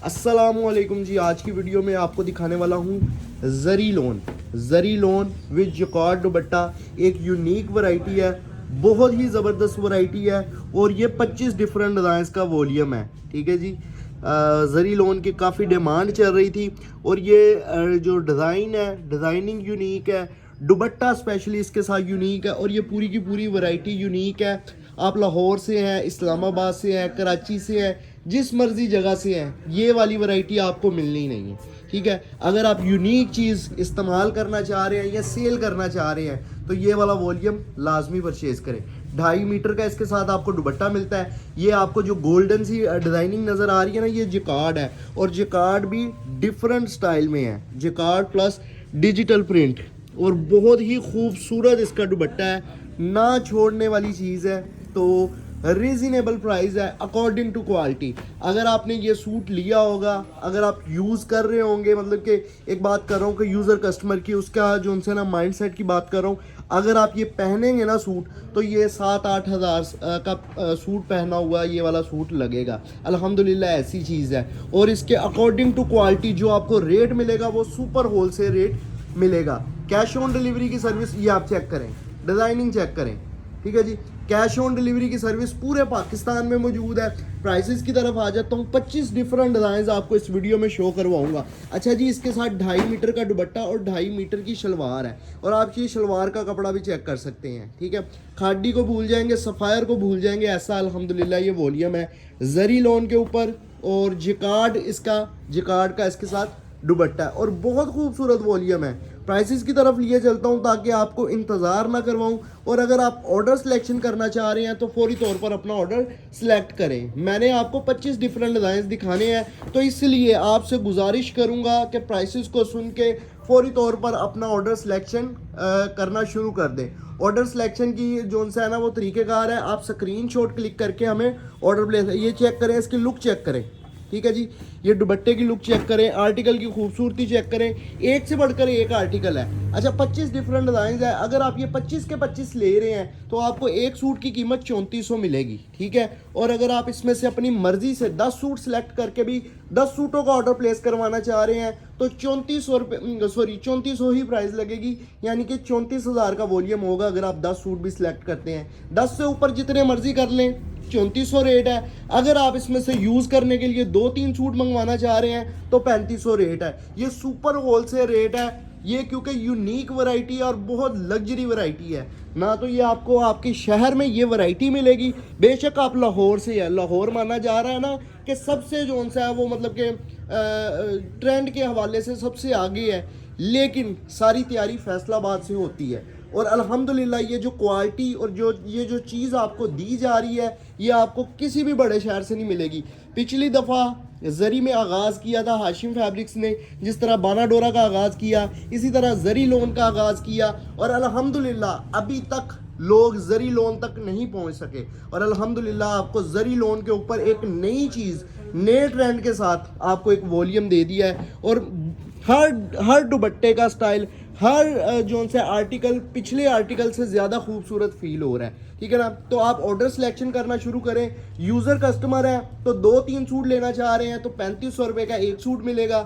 अस्सलामुअलैकुम जी। आज की वीडियो में आपको दिखाने वाला हूँ जरी लोन विद जकार्ड दुपट्टा। एक यूनिक वैरायटी है, बहुत ही ज़बरदस्त वैरायटी है और ये 25 डिफरेंट डिज़ाइंस का वॉल्यूम है। ठीक है जी। जरी लोन की काफ़ी डिमांड चल रही थी और ये जो डिज़ाइन है, डिज़ाइनिंग यूनिक है, दुपट्टा स्पेशली इसके साथ यूनिक है और ये पूरी की पूरी वैरायटी यूनिक है। आप लाहौर से हैं, इस्लामाबाद से हैं, कराची से हैं, जिस मर्जी जगह से हैं, ये वाली वैरायटी आपको मिलनी नहीं है। ठीक है, अगर आप यूनिक चीज़ इस्तेमाल करना चाह रहे हैं या सेल करना चाह रहे हैं तो ये वाला वॉल्यूम लाजमी परचेज करें। 2.5 मीटर का इसके साथ आपको दुपट्टा मिलता है। ये आपको जो गोल्डन सी डिज़ाइनिंग नज़र आ रही है ना, ये जिकार्ड है और जिकार्ड भी डिफरेंट स्टाइल में है। जिकार्ड प्लस डिजिटल प्रिंट और बहुत ही खूबसूरत इसका दुपट्टा है, ना छोड़ने वाली चीज़ है। तो रीज़नेबल प्राइस है अकॉर्डिंग टू क्वालिटी। अगर आपने ये सूट लिया होगा, अगर आप यूज़ कर रहे होंगे, मतलब कि एक बात कर रहा हूँ कि यूज़र कस्टमर की, उसका जो उनसे ना माइंड सेट की बात कर रहा हूँ, अगर आप ये पहनेंगे ना सूट तो ये 7-8 हज़ार का सूट पहना हुआ ये वाला सूट लगेगा। अल्हम्दुलिल्लाह ऐसी चीज़ है। और इसके अकॉर्डिंग टू क्वालिटी जो आपको रेट मिलेगा वो सुपर होलसेल रेट मिलेगा। कैश ऑन डिलीवरी की सर्विस ये आप चेक करें, डिज़ाइनिंग चेक करें। ठीक है जी, कैश ऑन डिलीवरी की सर्विस पूरे पाकिस्तान में मौजूद है। प्राइसेस की तरफ आ जाता हूँ। 25 डिफरेंट डिज़ाइन आपको इस वीडियो में शो करवाऊंगा। अच्छा जी, इसके साथ 2.5 मीटर का दुपट्टा और 2.5 मीटर की शलवार है और आप ये शलवार का कपड़ा भी चेक कर सकते हैं। ठीक है, खाडी को भूल जाएंगे, सफ़ायर को भूल जाएंगे, ऐसा अल्हम्दुलिल्लाह ये वॉल्यूम है जरी लोन के ऊपर। और जिकार्ड का इसके साथ दुपट्टा और बहुत खूबसूरत वॉल्यूम है। प्राइसेस की तरफ लिए चलता हूँ ताकि आपको इंतज़ार ना करवाऊँ। और अगर आप ऑर्डर सिलेक्शन करना चाह रहे हैं तो फौरी तौर पर अपना ऑर्डर सिलेक्ट करें। मैंने आपको 25 डिफरेंट डिज़ाइन दिखाने हैं तो इसलिए आपसे गुजारिश करूँगा कि प्राइसेस को सुन के फौरी तौर पर अपना ऑर्डर सिलेक्शन करना शुरू कर दें। ऑर्डर सिलेक्शन की जो है ना वो तरीक़ेकार है, आप स्क्रीनशॉट क्लिक करके हमें ऑर्डर प्लेस, ये चेक करें, इसकी लुक चेक करें। ठीक है जी, ये दुपट्टे की लुक चेक करें, आर्टिकल की खूबसूरती चेक करें, एक से बढ़कर एक आर्टिकल है। अच्छा, 25 डिफरेंट डिज़ाइन है। अगर आप ये 25 के 25 ले रहे हैं तो आपको एक सूट की कीमत 3400 मिलेगी। ठीक है, और अगर आप इसमें से अपनी मर्जी से 10 सूट सेलेक्ट करके भी 10 सूटों का ऑर्डर प्लेस करवाना चाह रहे हैं तो 3400 ही प्राइस लगेगी, यानी कि 34,000 का वॉल्यूम होगा। अगर आप 10 सूट भी सिलेक्ट करते हैं, 10 से ऊपर जितने मर्जी कर लें, 3400 रेट है। अगर आप इसमें से यूज़ करने के लिए 2-3 सूट मंगवाना चाह रहे हैं तो 3500 रेट है। ये सुपर होलसेल रेट है ये, क्योंकि यूनिक वैरायटी है और बहुत लग्जरी वैरायटी है ना। तो ये आपको आपके शहर में ये वैरायटी मिलेगी। बेशक आप लाहौर से है, लाहौर माना जा रहा है ना कि सबसे जो सा है वो मतलब कि ट्रेंड के हवाले से सबसे आगे है, लेकिन सारी तैयारी फैसलाबाद से होती है। और अल्हम्दुलिल्लाह ये जो क्वालिटी और ये जो चीज़ आपको दी जा रही है ये आपको किसी भी बड़े शहर से नहीं मिलेगी। पिछली दफ़ा जरी में आगाज़ किया था हाशिम फैब्रिक्स ने, जिस तरह बाना डोरा का आगाज़ किया, इसी तरह जरी लोन का आगाज़ किया और अल्हम्दुलिल्लाह अभी तक लोग जरी लोन तक नहीं पहुंच सके। और अल्हम्दुलिल्लाह आपको जरी लोन के ऊपर एक नई चीज़, नए ट्रेंड के साथ आपको एक वॉल्यूम दे दिया है। और हर दुपट्टे का स्टाइल, हर जो से आर्टिकल पिछले आर्टिकल से ज़्यादा खूबसूरत फील हो रहा है। ठीक है ना, तो आप ऑर्डर सिलेक्शन करना शुरू करें। यूज़र कस्टमर है तो 2-3 सूट लेना चाह रहे हैं तो 3500 रुपये का एक सूट मिलेगा।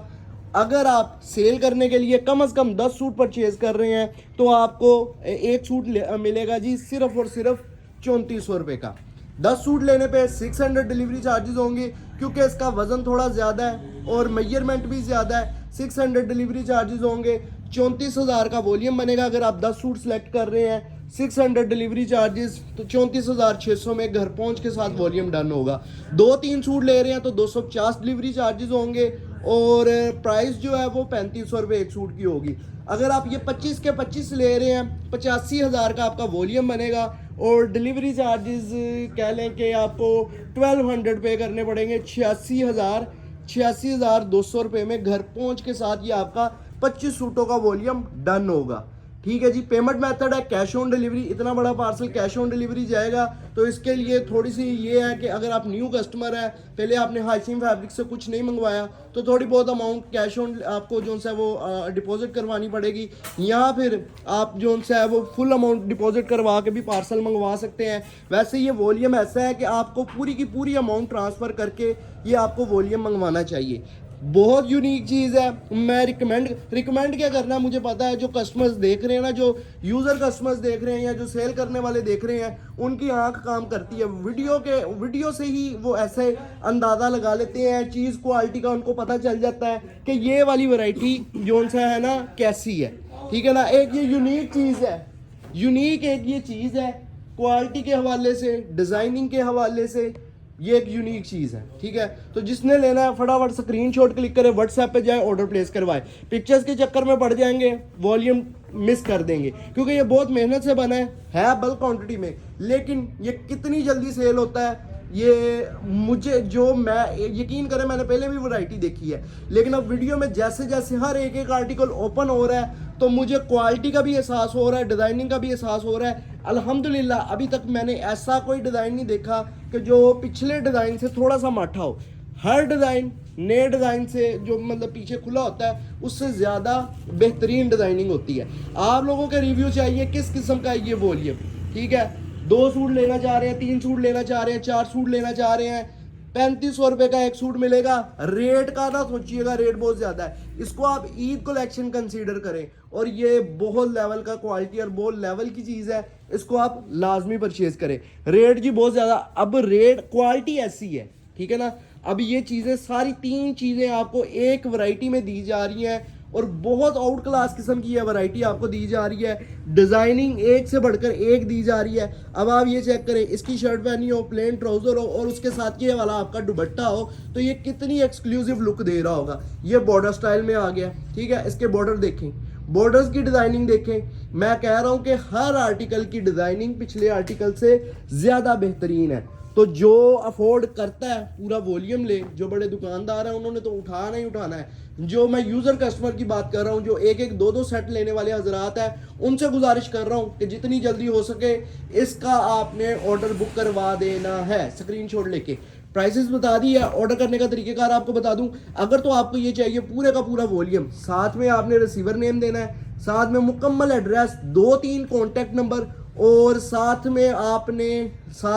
अगर आप सेल करने के लिए कम से कम 10 सूट परचेज कर रहे हैं तो आपको एक सूट मिलेगा जी सिर्फ और सिर्फ 3400 रुपये का। 10 सूट लेने पे 600 डिलीवरी चार्जेस होंगे, क्योंकि इसका वज़न थोड़ा ज़्यादा है और मेजरमेंट भी ज़्यादा है। 600 डिलीवरी चार्जेस होंगे, 34,000 का वॉल्यूम बनेगा। अगर आप 10 सूट सेलेक्ट कर रहे हैं, 600 डिलीवरी चार्जेस, तो 34,600 में घर पहुंच के साथ वॉल्यूम डन होगा। 2-3 सूट ले रहे हैं तो 250 डिलीवरी चार्जेस होंगे और प्राइस जो है वो 3500 रुपये एक सूट की होगी। अगर आप ये 25 के 25 ले रहे हैं, 85,000 का आपका वॉल्यूम बनेगा और डिलीवरी चार्जेस कह लें कि आपको 1200 पे करने पड़ेंगे। 86,200 रुपये में घर पहुंच के साथ ये आपका 25 सूटों का वॉल्यूम डन होगा। ठीक है जी। पेमेंट मेथड है कैश ऑन डिलीवरी, इतना बड़ा पार्सल कैश ऑन डिलीवरी जाएगा। तो इसके लिए थोड़ी सी ये है कि अगर आप न्यू कस्टमर है, पहले आपने हाइसिम फैब्रिक से कुछ नहीं मंगवाया, तो थोड़ी बहुत अमाउंट कैश ऑन आपको जो सा वो डिपॉजिट करवानी पड़ेगी, या फिर आप जो सा है वो फुल अमाउंट डिपॉजिट करवा के भी पार्सल मंगवा सकते हैं। वैसे ये वॉल्यूम ऐसा है कि आपको पूरी की पूरी अमाउंट ट्रांसफ़र करके ये आपको वॉल्यूम मंगवाना चाहिए। बहुत यूनिक चीज़ है। मैं रिकमेंड क्या करना है, मुझे पता है जो कस्टमर्स देख रहे हैं ना, जो यूज़र कस्टमर्स देख रहे हैं या जो सेल करने वाले देख रहे हैं, उनकी आंख काम करती है। वीडियो से ही वो ऐसे अंदाज़ा लगा लेते हैं, चीज़ क्वालिटी का उनको पता चल जाता है कि ये वाली वैरायटी जो सा है ना कैसी है, ठीक है ना। एक ये यूनिक चीज़ है, यूनिक एक ये चीज़ है, क्वालिटी के हवाले से, डिज़ाइनिंग के हवाले से ये एक यूनिक चीज़ है, ठीक है। तो जिसने लेना है फटाफट स्क्रीनशॉट क्लिक करे, व्हाट्सएप पे जाए, ऑर्डर प्लेस करवाए। पिक्चर्स के चक्कर में पड़ जाएंगे, वॉल्यूम मिस कर देंगे, क्योंकि ये बहुत मेहनत से बना है बल्क क्वांटिटी में। लेकिन ये कितनी जल्दी सेल होता है, ये मुझे जो मैं यकीन करें, मैंने पहले भी वैरायटी देखी है, लेकिन अब वीडियो में जैसे जैसे हर एक आर्टिकल ओपन हो रहा है, तो मुझे क्वालिटी का भी एहसास हो रहा है, डिज़ाइनिंग का भी एहसास हो रहा है। अल्हम्दुलिल्लाह अभी तक मैंने ऐसा कोई डिज़ाइन नहीं देखा कि जो पिछले डिज़ाइन से थोड़ा सा माठा हो। हर डिज़ाइन नए डिज़ाइन से जो मतलब पीछे खुला होता है, उससे ज़्यादा बेहतरीन डिज़ाइनिंग होती है। आप लोगों के रिव्यू चाहिए किस किस्म का ये वॉल्यूम, ठीक है। 2 सूट लेना चाह रहे हैं, 3 सूट लेना चाह रहे हैं, 4 सूट लेना चाह रहे हैं, 3500 रुपये का एक सूट मिलेगा। रेट का ना सोचिएगा, रेट बहुत ज़्यादा है। इसको आप ईद कलेक्शन कंसीडर करें, और ये बहुत लेवल का क्वालिटी और बहुत लेवल की चीज़ है, इसको आप लाजमी परचेज करें। रेट जी बहुत ज़्यादा, अब रेट क्वालिटी ऐसी है, ठीक है ना। अब ये चीज़ें सारी 3 चीज़ें आपको एक वैरायटी में दी जा रही हैं, और बहुत आउट क्लास किस्म की यह वैरायटी आपको दी जा रही है। डिज़ाइनिंग एक से बढ़कर एक दी जा रही है। अब आप ये चेक करें, इसकी शर्ट पहनी हो, प्लेन ट्राउज़र हो, और उसके साथ ये वाला आपका दुपट्टा हो, तो ये कितनी एक्सक्लूसिव लुक दे रहा होगा। ये बॉर्डर स्टाइल में आ गया, ठीक है। इसके बॉर्डर देखें, बॉर्डर्स की डिज़ाइनिंग देखें। मैं कह रहा हूँ कि हर आर्टिकल की डिज़ाइनिंग पिछले आर्टिकल से ज़्यादा बेहतरीन है। तो जो अफोर्ड करता है पूरा वॉल्यूम ले, जो बड़े दुकानदार हैं उन्होंने तो उठाना ही उठाना है। जो मैं यूज़र कस्टमर की बात कर रहा हूँ, जो एक एक 2 सेट लेने वाले हजरात हैं, उनसे गुजारिश कर रहा हूँ कि जितनी जल्दी हो सके इसका आपने ऑर्डर बुक करवा देना है, स्क्रीनशॉट लेके। प्राइसेस बता दी है, ऑर्डर करने का तरीकेकार आपको बता दूं। अगर तो आपको ये चाहिए पूरे का पूरा वॉल्यूम, साथ में आपने रिसीवर नेम देना है, साथ में मुकम्मल एड्रेस, 2-3 कॉन्टैक्ट नंबर, और साथ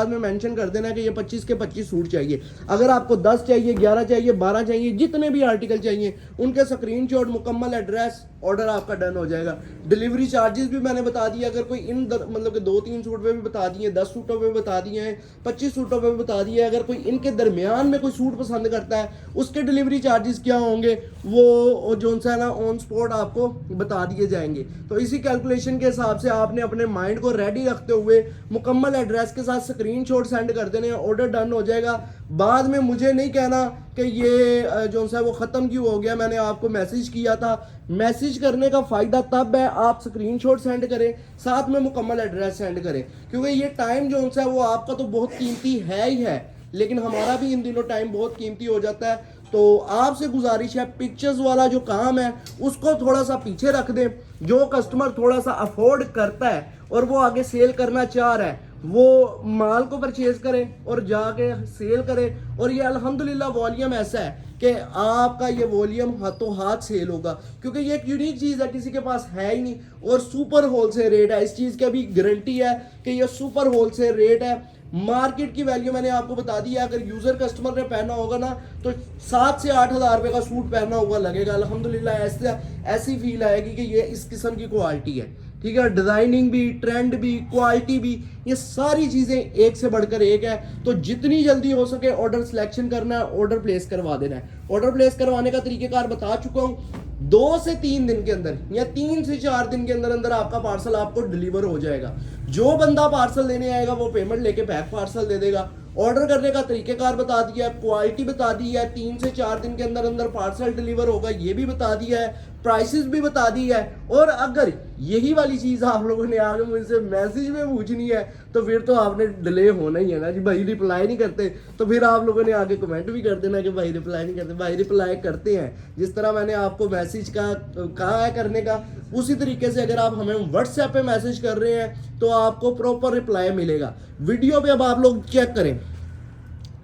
में मेंशन कर देना कि ये 25 के 25 सूट चाहिए। अगर आपको 10 चाहिए, 11 चाहिए, 12 चाहिए, जितने भी आर्टिकल चाहिए उनके स्क्रीनशॉट, मुकम्मल एड्रेस, ऑर्डर आपका डन हो जाएगा। डिलीवरी चार्जेस भी मैंने बता दिया। अगर कोई मतलब कि 2-3 सूट पे भी बता दिए, 10 सूटों पे भी बता दिए हैं, 25 सूटों पे भी बता दिए। अगर कोई इनके दरमियान में कोई सूट पसंद करता है, उसके डिलीवरी चार्जेस क्या होंगे वो जो सा है ना ऑन स्पॉट आपको बता दिए जाएंगे। तो इसी कैलकुलेशन के हिसाब से आपने अपने माइंड को रेडी रखते हुए मुकम्मल एड्रेस के साथ स्क्रीनशॉट सेंड कर देने, ऑर्डर डन हो जाएगा। बाद में मुझे नहीं कहना कि ये जो सा वो ख़त्म क्यों हो गया, मैंने आपको मैसेज किया था। मैसेज करने का फ़ायदा तब है आप स्क्रीनशॉट सेंड करें, साथ में मुकम्मल एड्रेस सेंड करें, क्योंकि ये टाइम जो सा है वो आपका तो बहुत कीमती है ही है, लेकिन हमारा भी इन दिनों टाइम बहुत कीमती हो जाता है। तो आपसे गुजारिश है, पिक्चर्स वाला जो काम है उसको थोड़ा सा पीछे रख दें। जो कस्टमर थोड़ा सा अफोर्ड करता है और वो आगे सेल करना चाह रहा है, वो माल को परचेज करे और जाके सेल करे। और ये अल्हम्दुलिल्लाह वॉल्यूम ऐसा है कि आपका ये वॉल्यूम हाथों हाथ सेल होगा, क्योंकि ये एक यूनिक चीज़ है, किसी के पास है ही नहीं, और सुपर होलसेल रेट है। इस चीज़ की अभी गारंटी है कि ये सुपर होलसेल रेट है। मार्केट की वैल्यू मैंने आपको बता दी है। अगर यूज़र कस्टमर ने पहना होगा ना, तो 7 से 8 हज़ार रुपये का सूट पहना हुआ लगेगा। अल्हम्दुलिल्लाह ऐसी फील आएगी कि ये इस किस्म की क्वालिटी है, ठीक है। डिज़ाइनिंग भी, ट्रेंड भी, क्वालिटी भी, ये सारी चीज़ें एक से बढ़कर एक है। तो जितनी जल्दी हो सके ऑर्डर सिलेक्शन करना है, ऑर्डर प्लेस करवा देना है। ऑर्डर प्लेस करवाने का तरीकेकार बता चुका हूँ। 2 से 3 दिन के अंदर या 3 से 4 दिन के अंदर अंदर आपका पार्सल आपको डिलीवर हो जाएगा। जो बंदा पार्सल लेने आएगा वो पेमेंट लेके पैक पार्सल दे देगा। ऑर्डर करने का तरीकेकार बता दिया है, क्वालिटी बता दी है, 3 से 4 दिन के अंदर अंदर पार्सल डिलीवर होगा ये भी बता दिया है, प्राइसेस भी बता दी है। और अगर यही वाली चीज़ आप लोगों ने आगे मुझसे मैसेज में पूछनी है तो फिर तो आपने डिले होना ही है ना जी। भाई रिप्लाई नहीं करते तो फिर आप लोगों ने आगे कमेंट भी कर देना कि भाई रिप्लाई नहीं करते। भाई रिप्लाई करते हैं, जिस तरह मैंने आपको मैसेज का कहा है करने का, उसी तरीके से अगर आप हमें व्हाट्सएप पे मैसेज कर रहे हैं तो आपको प्रॉपर रिप्लाई मिलेगा। वीडियो पे अब आप लोग चेक करें,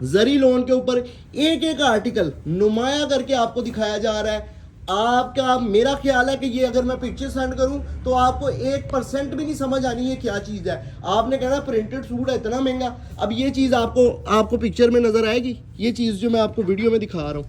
जरी लोन के ऊपर एक एक आर्टिकल नुमाया करके आपको दिखाया जा रहा है। आपका मेरा ख्याल है कि ये अगर मैं पिक्चर सेंड करूं तो आपको 1% भी नहीं समझ आनी है क्या चीज़ है। आपने कहना प्रिंटेड सूट है इतना महंगा। अब ये चीज़ आपको पिक्चर में नज़र आएगी। ये चीज़ जो मैं आपको वीडियो में दिखा रहा हूँ,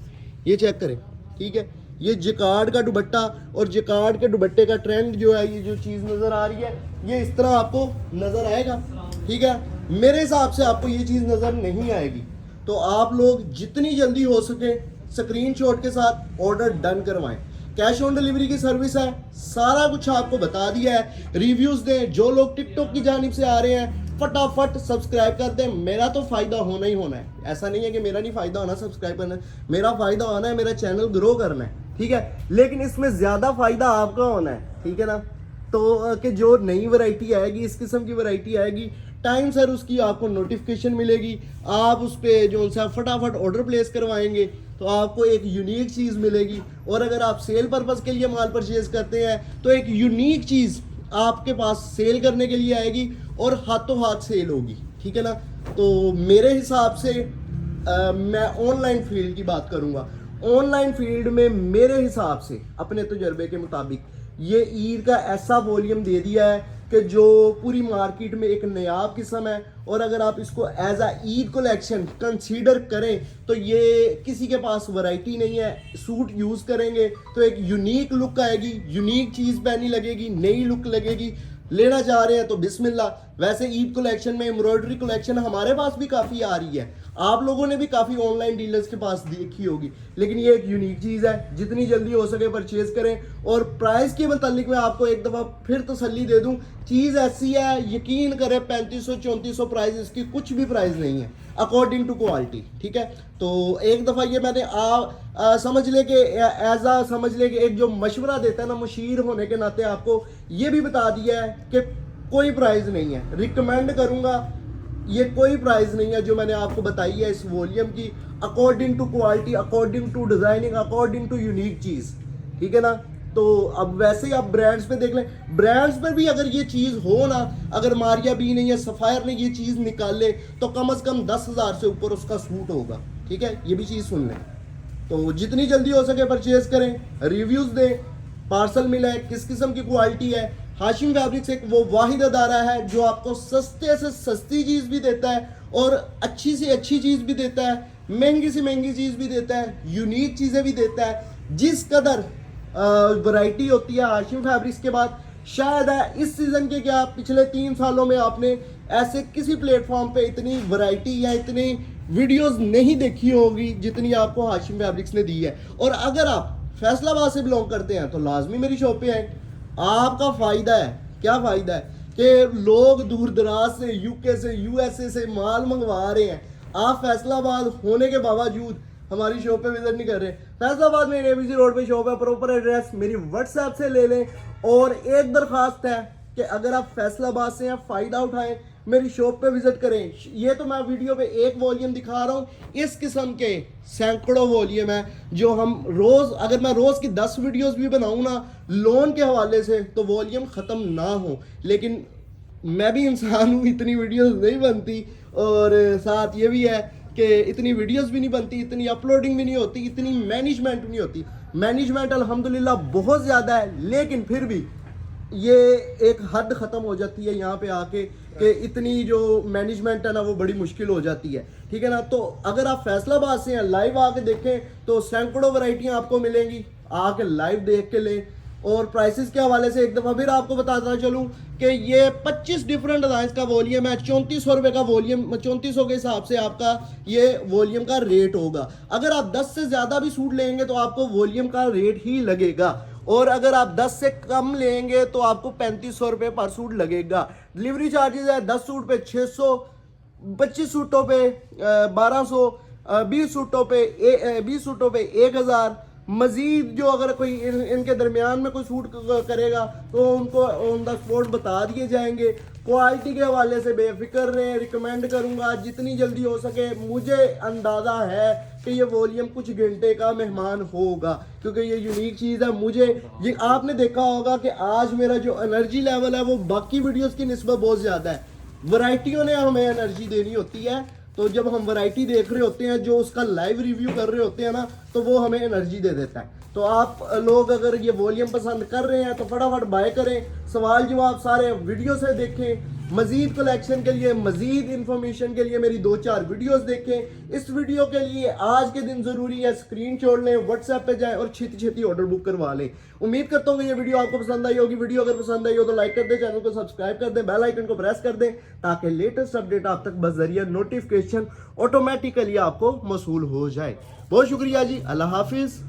ये चेक करें, ठीक है। ये जिकार्ड का दुपट्टा और जिकार्ड के दुपट्टे का ट्रेंड जो है, ये जो चीज़ नज़र आ रही है, ये इस तरह आपको नज़र आएगा, ठीक है। मेरे हिसाब से आपको ये चीज़ नज़र नहीं आएगी। तो आप लोग जितनी जल्दी हो सके स्क्रीनशॉट के साथ ऑर्डर डन करवाएं। कैश ऑन डिलीवरी की सर्विस है, सारा कुछ आपको बता दिया है। रिव्यूज़ दें, जो लोग टिकटॉक की जानिब से आ रहे हैं फटाफट सब्सक्राइब कर दें। मेरा तो फ़ायदा होना ही होना है, ऐसा नहीं है कि मेरा नहीं फ़ायदा होना सब्सक्राइब करना है, मेरा फ़ायदा होना है, मेरा चैनल ग्रो करना है, ठीक है। लेकिन इसमें ज़्यादा फ़ायदा आपका होना है, ठीक है ना। तो कि जो नई वैरायटी आएगी, इस किस्म की वैरायटी आएगी, टाइम सर उसकी आपको नोटिफिकेशन मिलेगी। आप उस पर जो उनसे फटाफट ऑर्डर प्लेस करवाएंगे तो आपको एक यूनिक चीज़ मिलेगी। और अगर आप सेल पर्पज़ के लिए माल परचेज करते हैं तो एक यूनिक चीज़ आपके पास सेल करने के लिए आएगी और हाथों हाथ सेल होगी, ठीक है ना। तो मेरे हिसाब से मैं ऑनलाइन फील्ड की बात करूँगा। ऑनलाइन फील्ड में मेरे हिसाब से अपने तजुर्बे के मुताबिक ये ईद का ऐसा वॉल्यूम दे दिया है कि जो पूरी मार्केट में एक नयाब किस्म है। और अगर आप इसको एज आ ईद कलेक्शन कंसीडर करें तो ये किसी के पास वैरायटी नहीं है। सूट यूज़ करेंगे तो एक यूनिक लुक आएगी, यूनिक चीज़ पहनी लगेगी, नई लुक लगेगी। लेना चाह रहे हैं तो बिस्मिल्लाह। वैसे ईद कलेक्शन में एम्ब्रॉयडरी कलेक्शन हमारे पास भी काफ़ी आ रही है, आप लोगों ने भी काफ़ी ऑनलाइन डीलर्स के पास देखी होगी। लेकिन ये एक यूनिक चीज़ है, जितनी जल्दी हो सके परचेज करें। और प्राइस के मतलब मैं आपको एक दफ़ा फिर तसल्ली दे दूं, चीज़ ऐसी है, यकीन करें 3500-3400 प्राइस, इसकी कुछ भी प्राइस नहीं है अकॉर्डिंग टू क्वालिटी, ठीक है। तो एक दफ़ा ये मैंने समझ ले कि एज आ समझ ले कि एक जो मशवरा देता है ना मुशीर होने के नाते, आपको ये भी बता दिया है कि कोई प्राइस नहीं है। रिकमेंड करूँगा, ये कोई प्राइस नहीं है जो मैंने आपको बताई है इस वॉल्यूम की, according to quality, according to designing, according to unique चीज़, ठीक है ना। तो अब वैसे ही आप ब्रांड्स पे देख लें, ब्रांड्स पे भी अगर ये चीज़ हो ना, अगर मारिया बी ने या सफ़ायर ने ये चीज़ निकाले तो कम से कम 10,000 से ऊपर उसका सूट होगा, ठीक है। ये भी चीज़ सुन लें। तो जितनी जल्दी हो सके परचेज करें, रिव्यूज़ दें, पार्सल मिला है, किस किस्म की क्वालिटी है। हाशिम फैब्रिक्स एक वो वाहिद अदारा है जो आपको सस्ते से सस्ती चीज़ भी देता है और अच्छी से अच्छी चीज़ भी देता है, महंगी से महंगी चीज़ भी देता है, यूनिक चीज़ें भी देता है। जिस कदर वैरायटी होती है हाशिम फैब्रिक्स के बाद, शायद है इस सीज़न के क्या पिछले 3 सालों में आपने ऐसे किसी प्लेटफॉर्म पे इतनी वैरायटी या इतनी वीडियोस नहीं देखी होगी जितनी आपको हाशिम फैब्रिक्स ने दी है। और अगर आप फैसलाबाद से बिलोंग करते हैं तो लाजमी मेरी शॉप पे आए, आपका फ़ायदा है। क्या फ़ायदा है कि लोग दूर दराज से, यूके से, यूएसए से माल मंगवा रहे हैं, आप फैसलाबाद होने के बावजूद हमारी शॉप पे विजिट नहीं कर रहे। फैसलाबाद में एबीसी रोड पे शॉप है, प्रॉपर एड्रेस मेरी व्हाट्सएप से ले लें। और एक दरख्वास्त है कि अगर आप फैसलाबाद से हैं, फ़ायदा उठाएं, मेरी शॉप पे विजिट करें। ये तो मैं वीडियो पे एक वॉल्यूम दिखा रहा हूँ, इस किस्म के सैकड़ों वॉल्यूम है जो हम रोज़, अगर मैं रोज़ की 10 वीडियोस भी बनाऊँ ना लोन के हवाले से तो वॉल्यूम ख़त्म ना हो। लेकिन मैं भी इंसान हूँ, इतनी वीडियोस नहीं बनती। और साथ ये भी है कि इतनी वीडियोस भी नहीं बनती, इतनी अपलोडिंग भी नहीं होती, इतनी मैनेजमेंट भी नहीं होती। मैनेजमेंट अल्हम्दुलिल्लाह बहुत ज़्यादा है, लेकिन फिर भी ये एक हद ख़त्म हो जाती है यहाँ पे आके कि इतनी जो मैनेजमेंट है ना वो बड़ी मुश्किल हो जाती है, ठीक है ना। तो अगर आप फैसलाबाद से हैं, लाइव आके देखें तो सैकड़ों वैरायटियाँ आपको मिलेंगी, आके लाइव देख के लें। और प्राइसेस के हवाले से एक दफ़ा फिर आपको बताता चलूँ कि ये 25 डिफरेंट डिज़ाइन का वॉल्यूम है, 3400 रुपये का वॉल्यूम, 3400 के हिसाब से आपका ये वॉल्यूम का रेट होगा। अगर आप 10 से ज़्यादा भी सूट लेंगे तो आपको वॉल्यूम का रेट ही लगेगा। और अगर आप 10 से कम लेंगे तो आपको 3500 रुपये पर सूट लगेगा। डिलीवरी चार्जेस है 10 सूट पे 600, 25 सूटों पे 1200, 20 सूटों पे 1000, मजीद जो अगर कोई इनके दरमियान में कोई सूट करेगा तो उनको ऑन द स्पॉट बता दिए जाएंगे। क्वालिटी के हवाले से बेफिक्र रहें, रिकमेंड करूंगा जितनी जल्दी हो सके। मुझे अंदाज़ा है कि ये वॉल्यूम कुछ घंटे का मेहमान होगा क्योंकि ये यूनिक चीज़ है। मुझे ये आपने देखा होगा कि आज मेरा जो एनर्जी लेवल है वो बाकी वीडियोस की निस्बत बहुत ज़्यादा है। वैरायटियों ने हमें एनर्जी देनी होती है, तो जब हम वैरायटी देख रहे होते हैं, जो उसका लाइव रिव्यू कर रहे होते हैं ना, तो वो हमें एनर्जी दे देता है। तो आप लोग अगर ये वॉल्यूम पसंद कर रहे हैं तो फटाफट बाय करें। सवाल जवाब सारे वीडियो से देखें। मजीद कलेक्शन के लिए, मजीद इंफॉर्मेशन के लिए मेरी 2-4 वीडियोस देखें। इस वीडियो के लिए आज के दिन जरूरी है स्क्रीन छोड़ लें, व्हाट्सएप पे जाएं और छेती छेती ऑर्डर बुक करवा लें। उम्मीद करता हूँ कि ये वीडियो आपको पसंद आई होगी। वीडियो अगर पसंद आई हो तो लाइक कर दें, चैनल को सब्सक्राइब कर दें, बेल आइकन को प्रेस कर दें ताकि लेटेस्ट अपडेट आप तक बजरिया नोटिफिकेशन ऑटोमेटिकली आपको मौसूल हो जाए। बहुत शुक्रिया जी, अल्लाह हाफिज।